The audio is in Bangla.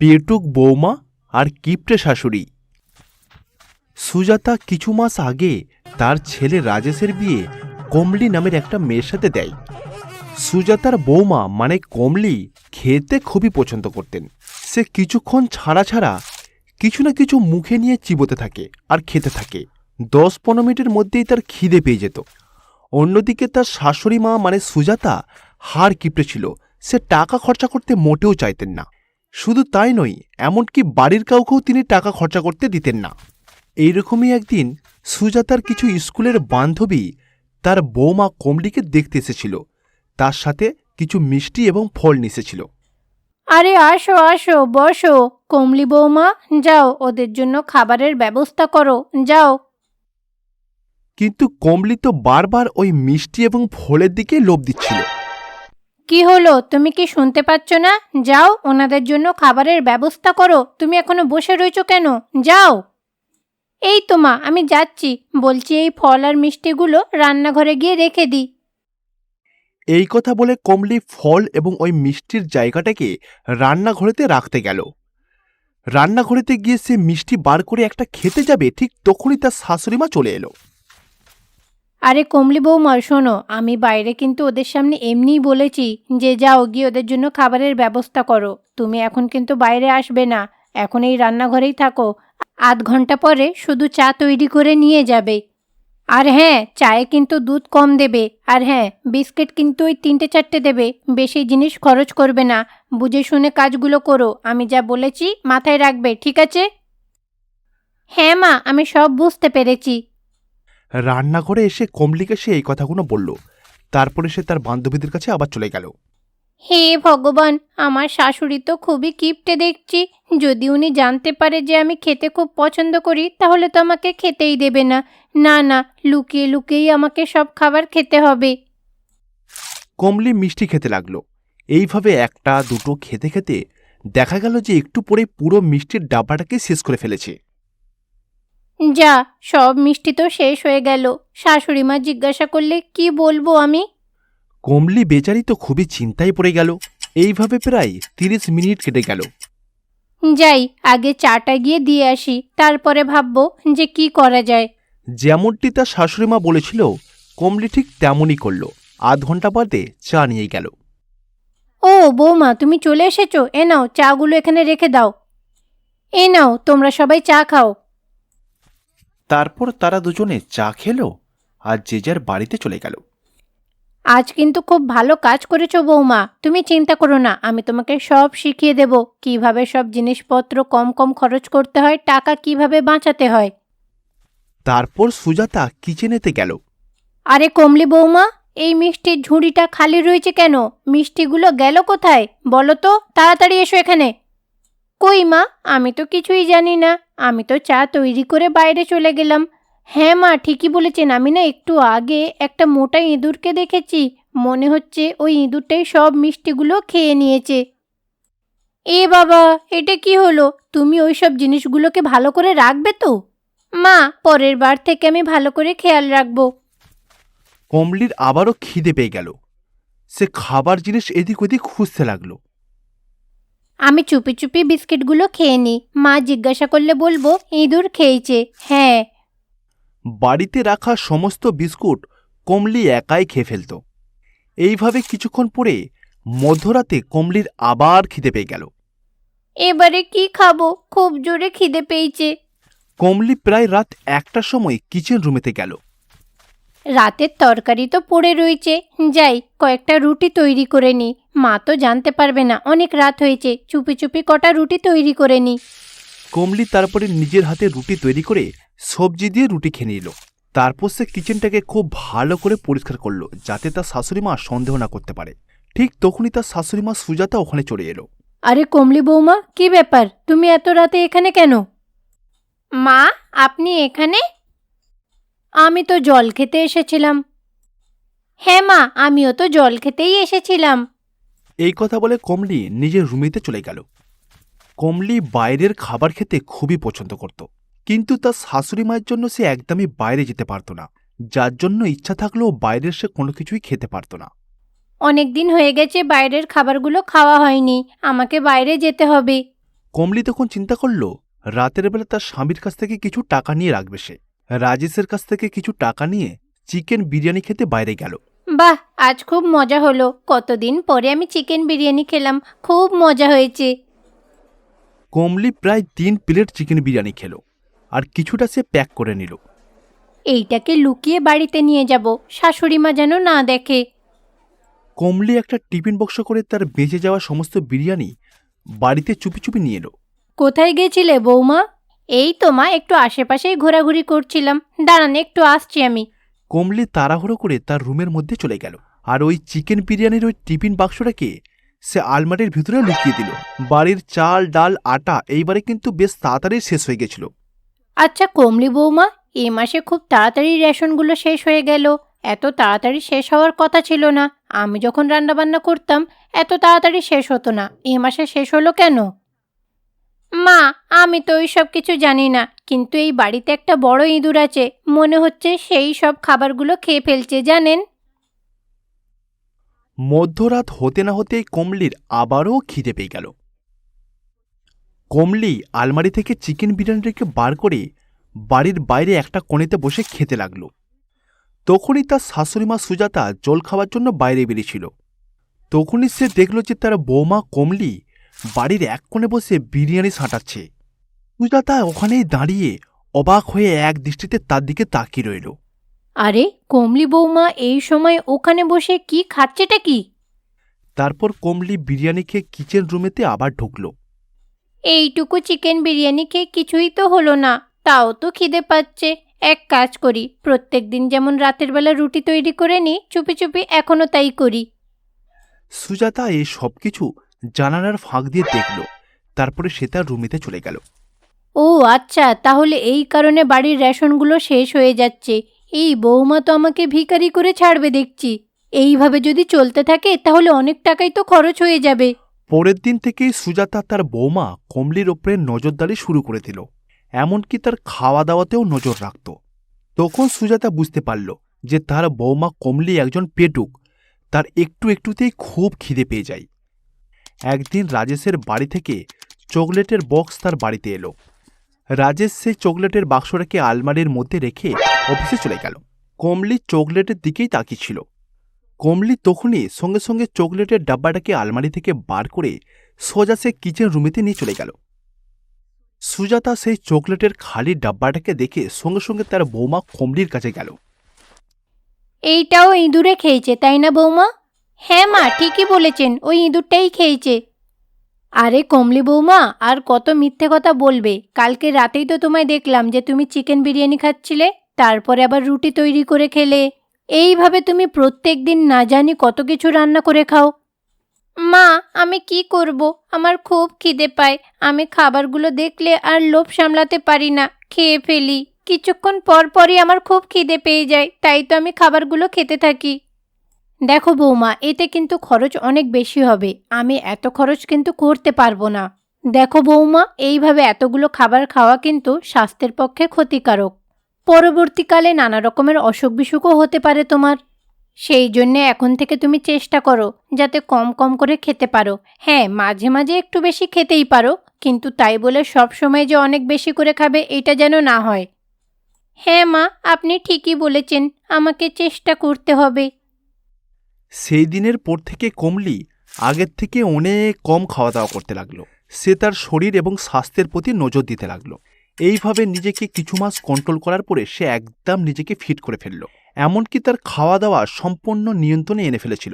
পেটুক বৌমা আর কিপ্টে শাশুড়ি। সুজাতা কিছু মাস আগে তার ছেলে রাজেশের বিয়ে কমলি নামের একটা মেয়ের সাথে দেয়। সুজাতার বৌমা মানে কমলি খেতে খুবই পছন্দ করতেন। সে কিছুক্ষণ ছাড়া ছাড়া কিছু না কিছু মুখে নিয়ে চিবোতে থাকে আর খেতে থাকে। 10-15 মিনিটের মধ্যেই তার খিদে পেয়ে যেত। অন্যদিকে তার শাশুড়ি মা মানে সুজাতা হাড় কিপটে ছিল। সে টাকা খরচা করতে মোটেও চাইতেন না। শুধু তাই নয়, এমনকি বাড়ির কাউকেও তিনি টাকা খরচা করতে দিতেন না। এইরকমই একদিন সুজাতার কিছু স্কুলের বান্ধবী তার বৌমা কমলিকে দেখতে এসেছিল। তার সাথে কিছু মিষ্টি এবং ফল নিয়ে এসেছিল। আরে আসো আসো, বসো। কমলি বৌমা, যাও ওদের জন্য খাবারের ব্যবস্থা করো, যাও। কিন্তু কমলি তো বারবার ওই মিষ্টি এবং ফলের দিকে লোভ দিচ্ছিল। কি হলো, তুমি কি শুনতে পাচ্ছ না? যাও ওনাদের জন্য খাবারের ব্যবস্থা করো। তুমি এখনো বসে রয়েছো কেন? যাও। এই তো মা, আমি যাচ্ছি। বলছি এই ফল আর মিষ্টিগুলো রান্নাঘরে গিয়ে রেখে দিই। এই কথা বলে কমলি ফল এবং ওই মিষ্টির জায়গাটাকে রান্নাঘরেতে রাখতে গেল। রান্নাঘরেতে গিয়ে সে মিষ্টি বার করে একটা খেতে যাবে, ঠিক তখনই তার শাশুড়িমা চলে এলো। আরে কমলি বৌমা, শোনো, আমি বাইরে কিন্তু ওদের সামনে এমনিই বলেছি যে যাও গিয়ে ওদের জন্য খাবারের ব্যবস্থা করো। তুমি এখন কিন্তু বাইরে আসবে না, এখন এই রান্নাঘরেই থাকো। আধ ঘন্টা পরে শুধু চা তৈরি করে নিয়ে যাবে। আর হ্যাঁ, চায়ে কিন্তু দুধ কম দেবে। আর হ্যাঁ, বিস্কিট কিন্তু ওই 3-4টে দেবে। বেশি জিনিস খরচ করবে না। বুঝে শুনে কাজগুলো করো। আমি যা বলেছি মাথায় রাখবে, ঠিক আছে? হ্যাঁ মা, আমি সব বুঝতে পেরেছি। রান্নাঘরে এসে কমলিকে সে এই কথাগুলো বলল। তারপরে সে তার বান্ধবীদের কাছে আবার চলে গেল। হে ভগবান, আমার শাশুড়ি তো খুবই কিপ্টে দেখছি। যদি উনি জানতে পারে যে আমি খেতে খুব পছন্দ করি, তাহলে তো আমাকে খেতেই দেবে না। না না, লুকিয়ে লুকিয়েই আমাকে সব খাবার খেতে হবে। কমলি মিষ্টি খেতে লাগলো। এইভাবে একটা দুটো খেতে খেতে দেখা গেল যে একটু পরে পুরো মিষ্টির ডাব্বাটাকে শেষ করে ফেলেছে। যা, সব মিষ্টি তো শেষ হয়ে গেল। শাশুড়ি মা জিজ্ঞাসা করলে কি বলবো আমি? কমলি বেচারি তো খুবই চিন্তায় পড়ে গেল। এইভাবে প্রায় 30 মিনিট কেটে গেল। যাই, আগে চাটা গিয়ে দিয়ে আসি, তারপরে ভাববো যে কি করা যায়। যেমনটি তার শাশুড়িমা বলেছিল, কমলি ঠিক তেমনই করল। আধ ঘন্টা বাদে চা নিয়ে গেল। ও বৌমা, তুমি চলে এসেছো। এ নাও, চাগুলো এখানে রেখে দাও। এ নাও, তোমরা সবাই চা খাও। তারপর তারা দুজনে চা খেলো আর যে যার বাড়িতে চলে গেল। আজ কিন্তু খুব ভালো কাজ করেছো বৌমা। তুমি চিন্তা করো না, আমি তোমাকে সব শিখিয়ে দেব কিভাবে সব জিনিসপত্র কম কম খরচ করতে হয়, টাকা কিভাবে বাঁচাতে হয়। তারপর সুজাতা কিচেনেতে গেল। আরে কমলি বৌমা, এই মিষ্টির ঝুড়িটা খালি রয়েছে কেন? মিষ্টিগুলো গেল কোথায় বলো তো? তাড়াতাড়ি এসো এখানে। কই মা, আমি তো কিছুই জানি না। আমি তো চা তৈরি করে বাইরে চলে গেলাম। হ্যাঁ মা, ঠিকই বলেছেন। আমি না একটু আগে একটা মোটা ইঁদুরকে দেখেছি। মনে হচ্ছে ওই ইঁদুরটাই সব মিষ্টিগুলো খেয়ে নিয়েছে। এ বাবা, এটা কি হলো? তুমি ওই সব জিনিসগুলোকে ভালো করে রাখবে তো? মা, পরের বার থেকে আমি ভালো করে খেয়াল রাখবো। কমলির আবারও খিদে পেয়ে গেল। সে খাবার জিনিস এদিক ওদিক খুঁজতে লাগলো। আমি চুপি চুপি বিস্কিটগুলো খেয়ে নিই। মা জিজ্ঞাসা করলে বলবো ইঁদুর খেয়েছে। হ্যাঁ। বাড়িতে রাখা সমস্ত বিস্কুট কমলি একাই খেয়ে ফেলত। এইভাবে কিছুক্ষণ পরে মধ্যরাতে কমলির আবার খিদে পেয়ে গেল। এবারে কি খাবো? খুব জোরে খিদে পেয়েছে। কমলি প্রায় রাত 1টার সময় কিচেন রুমেতে গেল। রাতের তরকারি তো পড়ে রয়েছে। যাই, কয়েকটা রুটি তৈরি করে নিই। মা তো জানতে পারবে না অনেক রাত হয়েছে। চুপি চুপি কটা রুটি তৈরি করে নিই। কমলি তারপরে নিজের হাতে রুটি তৈরি করে সবজি দিয়ে রুটি খেয়ে নিল। তারপর সে কিচেনটাকে খুব ভালো করে পরিষ্কার করলো, যাতে তার শাশুড়িমা সন্দেহ না করতে পারে। ঠিক তখনই তার শাশুড়িমা সুজাতা ওখানে চলে এলো। আরে কমলি বৌমা, কি ব্যাপার? তুমি এত রাতে এখানে কেন? মা, আপনি এখানে? আমি তো জল খেতে এসেছিলাম। হ্যাঁ মা, আমিও তো জল খেতেই এসেছিলাম। এই কথা বলে কমলি নিজের রুমেতে চলে গেল। কমলি বাইরের খাবার খেতে খুবই পছন্দ করত, কিন্তু তার শাশুড়ি মায়ের জন্য সে একদমই বাইরে যেতে পারত না, যার জন্য ইচ্ছা থাকলেও বাইরের সে কোনো কিছুই খেতে পারত না। অনেক দিন হয়ে গেছে বাইরের খাবারগুলো খাওয়া হয়নি। আমাকে বাইরে যেতে হবে। কমলি তখন চিন্তা করল রাতের বেলা তার স্বামীর কাছ থেকে কিছু টাকা নিয়ে রাখবে সে। রাজেশের কাছ থেকে কিছু টাকা নিয়ে চিকেন বিরিয়ানি খেতে বাইরে গেল। বাহ, আজ খুব মজা হলো। কতদিন পরে আমি চিকেন বিরিয়ানি খেলাম, খুব মজা হয়েছে। কমলি প্রায় 3 প্লেট চিকেন বিরিয়ানি খেল আর কিছুটা সে প্যাক করে নিল। এইটাকে লুকিয়ে বাড়িতে নিয়ে যাব, শাশুড়ি মা যেন না দেখে। কমলি একটা টিফিন বক্স করে তার বেঁচে যাওয়া সমস্ত বিরিয়ানি বাড়িতে চুপি চুপি নিয়ে এলো। কোথায় গেছিলে বৌমা? এই তো মা, একটু আশেপাশেই ঘোরাঘুরি করছিলাম। দাঁড়ান, একটু আসছি আমি। কমলি তাড়াহুড়ো করে তার রুমের মধ্যে চলে গেল আর ওই চিকেন বিরিয়ানির ওই টিফিন বাক্সটাকে সে আলমারির ভিতরে লুকিয়ে দিল। বাড়ির চাল ডাল আটা এইবারে কিন্তু বেশ তাড়াতাড়ি শেষ হয়ে গেছিল। আচ্ছা কমলি বৌমা, এই মাসে খুব তাড়াতাড়ি রেশনগুলো শেষ হয়ে গেল। এত তাড়াতাড়ি শেষ হওয়ার কথা ছিল না। আমি যখন রান্নাবান্না করতাম এত তাড়াতাড়ি শেষ হতো না। এই মাসে শেষ হলো কেন? মা, আমি তো ওই সব কিছু জানি না, কিন্তু এই বাড়িতে একটা বড় ইঁদুর আছে। মনে হচ্ছে সেই সব খাবারগুলো খেয়ে ফেলছে, জানেন। মধ্যরাত হতে না হতেই কমলির আবারও খিদে পেয়ে গেল। কমলি আলমারি থেকে চিকেন বিরিয়ানিটাকে বার করে বাড়ির বাইরে একটা কোণেতে বসে খেতে লাগলো। তখনই তার শাশুড়িমা সুজাতা জল খাওয়ার জন্য বাইরে বেরিয়েছিল। তখনই সে দেখল যে তার বৌমা কমলি বাড়ির এক কোণে বসে বিরিয়ানি সাঁটাচ্ছে। সুজাতা ওখানেই দাঁড়িয়ে অবাক হয়ে এক দৃষ্টিতে তার দিকে তাকিয়ে রইল। আরে কমলি বৌমা এই সময় ওখানে বসে কি খাচ্ছেটা কি? তারপর কমলি বিরিয়ানি খেয়ে কিচেন রুমেতে আবার ঢুকল। এইটুকু চিকেন বিরিয়ানি খেয়ে কিছুই তো হলো না, তাও তো খিদে পাচ্ছে। এক কাজ করি, প্রত্যেক দিন যেমন রাতের বেলা রুটি তৈরি করে নিই, চুপি চুপি এখনো তাই করি। সুজাতা এই সব কিছু জানালার ফাঁক দিয়ে দেখল। তারপরে সে তার রুমেতে চলে গেল। ও আচ্ছা, তাহলে এই কারণে বাড়ির রেশনগুলো শেষ হয়ে যাচ্ছে। এই বৌমা তো আমাকে ভিখারি করে ছাড়বে দেখছি। এইভাবে যদি চলতে থাকে তাহলে অনেক টাকাই তো খরচ হয়ে যাবে। পরের দিন থেকেই সুজাতা তার বৌমা কমলির ওপরে নজরদারি শুরু করে দিল, এমনকি তার খাওয়া দাওয়াতেও নজর রাখত। তখন সুজাতা বুঝতে পারল যে তার বৌমা কমলি একজন পেটুক, তার একটু একটুতেই খুব খিদে পেয়ে যায়। একদিন রাজেশের বাড়ি থেকে চকলেটের বক্স তার বাড়িতে এলো। রাজেশ সেই চকলেটের বাক্সটাকে আলমারির মধ্যে রেখে অফিসে চলে গেল। কমলি চকলেটের দিকেই তাকিয়েছিল। কমলি তখনই সঙ্গে সঙ্গে চকলেটের ডাব্বাটাকে আলমারি থেকে বার করে সোজা সে কিচেন রুমেতে নিয়ে চলে গেল। সুজাতা সেই চকলেটের খালি ডাব্বাটাকে দেখে সঙ্গে সঙ্গে তার বৌমা কমলির কাছে গেল। এইটাও ইঁদুরে খেয়েছে তাই না বৌমা? হ্যাঁ মা, ঠিকই বলেছেন, ওই ইঁদুরটাই খেয়েছে। আরে কমলি বৌমা, আর কত মিথ্যে কথা বলবে? কালকে রাতেই তো তোমায় দেখলাম যে তুমি চিকেন বিরিয়ানি খাচ্ছিলে, তারপরে আবার রুটি তৈরি করে খেলে। এইভাবে তুমি প্রত্যেক দিন না জানি কত কিছু রান্না করে খাও। মা, আমি কি করব? আমার খুব খিদে পায়। আমি খাবারগুলো দেখলে আর লোভ সামলাতে পারি না, খেয়ে ফেলি। কিছুক্ষণ পর পরই আমার খুব খিদে পেয়ে যায়, তাই তো আমি খাবারগুলো খেতে থাকি। দেখো বৌমা, এতে কিন্তু খরচ অনেক বেশি হবে। আমি এত খরচ কিন্তু করতে পারবো না। দেখো বৌমা, এইভাবে এতগুলো খাবার খাওয়া কিন্তু স্বাস্থ্যের পক্ষে ক্ষতিকারক। পরবর্তীকালে নানা রকমের অসুখ বিসুখও হতে পারে তোমার। সেই জন্যে এখন থেকে তুমি চেষ্টা করো যাতে কম কম করে খেতে পারো। হ্যাঁ, মাঝে মাঝে একটু বেশি খেতেই পারো, কিন্তু তাই বলে সব সময় যে অনেক বেশি করে খাবে এটা যেন না হয়। হ্যাঁ মা, আপনি ঠিকই বলেছেন, আমাকে চেষ্টা করতে হবে। সেই দিনের পর থেকে কমলি আগের থেকে অনেক কম খাওয়া দাওয়া করতে লাগলো। সে তার শরীর এবং স্বাস্থ্যের প্রতি নজর দিতে লাগলো। এইভাবে নিজেকে কিছু মাস কন্ট্রোল করার পরে সে একদম নিজেকে ফিট করে ফেলল, এমনকি তার খাওয়া দাওয়া সম্পূর্ণ নিয়ন্ত্রণে এনে ফেলেছিল।